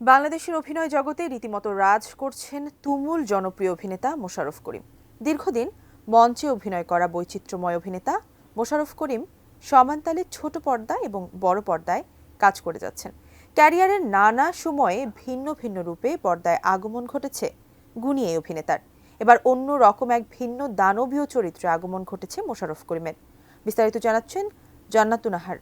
বাংলাদেশের অভিনয় জগতে রীতিমতো রাজ করছেন তুমুল জনপ্রিয় অভিনেতা মোশাররফ করিম। দীর্ঘদিন মঞ্চে অভিনয় করা বৈচিত্র্যময় অভিনেতা মোশাররফ করিম সমান তালে ছোট পর্দায় এবং বড় পর্দায় কাজ করে যাচ্ছেন। ক্যারিয়ারের নানা সময়ে ভিন্ন ভিন্ন রূপে পর্দায় আগমন ঘটেছে গুণী এই অভিনেতার। এবার অন্য রকম এক ভিন্ন দানবীয় চরিত্রে আগমন ঘটেছে মোশাররফ করিমের। বিস্তারিত জানাচ্ছেন জান্নাতুন নাহার।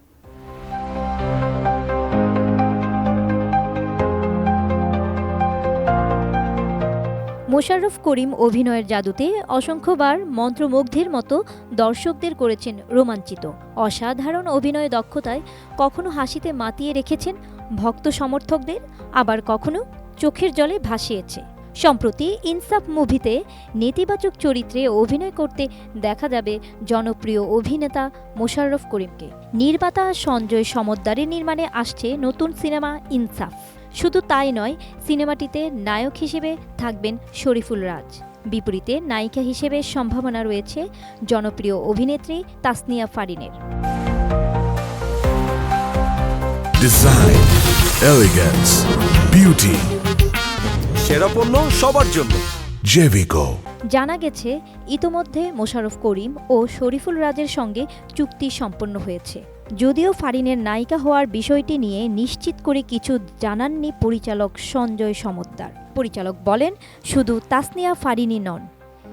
মোশাররফ করিম অভিনয়ের জাদুতে অসংখ্যবার মন্ত্রমুগ্ধের মতো দর্শকদের করেছেন রোমাঞ্চিত। অসাধারণ অভিনয় দক্ষতায় কখনো হাসিতে মাতিয়ে রেখেছেন ভক্ত সমর্থকদের, আবার কখনো চোখের জলে ভাসিয়েছে। সম্প্রতি ইনসাফ মুভিতে নেতিবাচক চরিত্রে অভিনয় করতে দেখা যাবে জনপ্রিয় অভিনেতা মোশাররফ করিমকে। নির্মাতা সঞ্জয় সমদ্দারের নির্মাণে আসছে নতুন সিনেমা ইনসাফ। শুধু তাই নয়, সিনেমাটিতে নায়ক হিসেবে থাকবেন শরীফুল রাজ। বিপরীতে নায়িকা হিসেবে সম্ভাবনা রয়েছে জনপ্রিয় অভিনেত্রী তাসনিয়া ফারিনের। ডিজাইন, এলিগেন্স, বিউটি, সেরা পণ্য সবার জন্য জেভিকো। জানা গেছে ইতোমধ্যে মোশাররফ করিম ও শরীফুল রাজের সঙ্গে চুক্তি সম্পন্ন হয়েছে। যদিও ফারিনের নায়িকা হওয়ার বিষয়টি নিয়ে নিশ্চিত করে কিছু জানাননি পরিচালক সঞ্জয় সমদ্দার। পরিচালক বলেন, শুধু তাসনিয়া ফারিনি নন,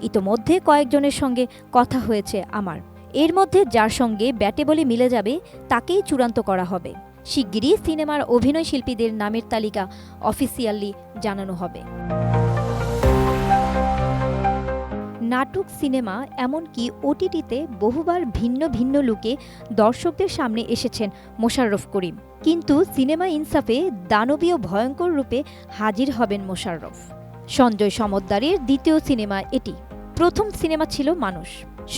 ইতোমধ্যে কয়েকজনের সঙ্গে কথা হয়েছে আমার। এর মধ্যে যার সঙ্গে ব্যাটে বলে মিলে যাবে তাকেই চূড়ান্ত করা হবে। শিগগিরই সিনেমার অভিনয় শিল্পীদের নামের তালিকা অফিসিয়ালি জানানো হবে। নাটক, সিনেমা, এমনকি ওটিটিতে বহুবার ভিন্ন ভিন্ন লুকে দর্শকদের সামনে এসেছেন মোশাররফ করিম। কিন্তু সিনেমা ইনসাফে দানবীয় ভয়ঙ্কর রূপে হাজির হবেন মোশাররফ। সঞ্জয় সমদ্দারের দ্বিতীয় সিনেমা এটি। প্রথম সিনেমা ছিল মানুষ।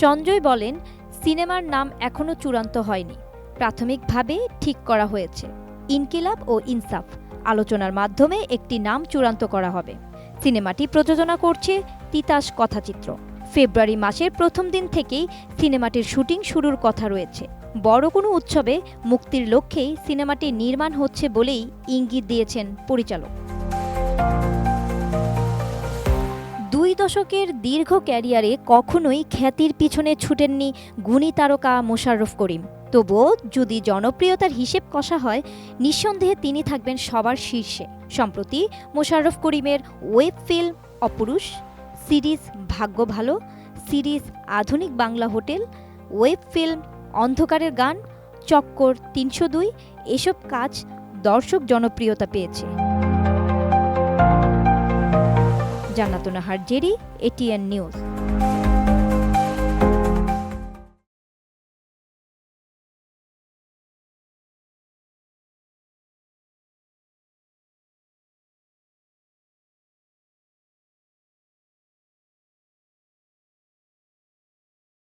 সঞ্জয় বলেন, সিনেমার নাম এখনও চূড়ান্ত হয়নি, প্রাথমিকভাবে ঠিক করা হয়েছে ইনকিলাব ও ইনসাফ। আলোচনার মাধ্যমে একটি নাম চূড়ান্ত করা হবে। সিনেমাটি প্রযোজনা করছে তিতাস কথাচিত্র। ফেব্রুয়ারি মাসের প্রথম দিন থেকেই সিনেমাটির শুটিং শুরুর কথা রয়েছে। বড় কোনো উৎসবে মুক্তির লক্ষ্যেই সিনেমাটি নির্মাণ হচ্ছে বলেই ইঙ্গিত দিয়েছেন পরিচালক। 2 দশকের দীর্ঘ ক্যারিয়ারে কখনোই খ্যাতির পিছনে ছুটেননি গুণী তারকা মোশাররফ করিম। তবুও যদি জনপ্রিয়তার হিসেব কষা হয়, নিঃসন্দেহে তিনি থাকবেন সবার শীর্ষে। সম্প্রতি মোশাররফ করিমের ওয়েব ফিল্ম অপুরুষ, সিরিজ ভাগ্য ভালো, সিরিজ আধুনিক বাংলা হোটেল, ওয়েব ফিল্ম অন্ধকারের গান, চক্কর 302 এসব কাজ দর্শক জনপ্রিয়তা পেয়েছে। জান্নাতুন নাহার, জেরি, এটিএন নিউজ।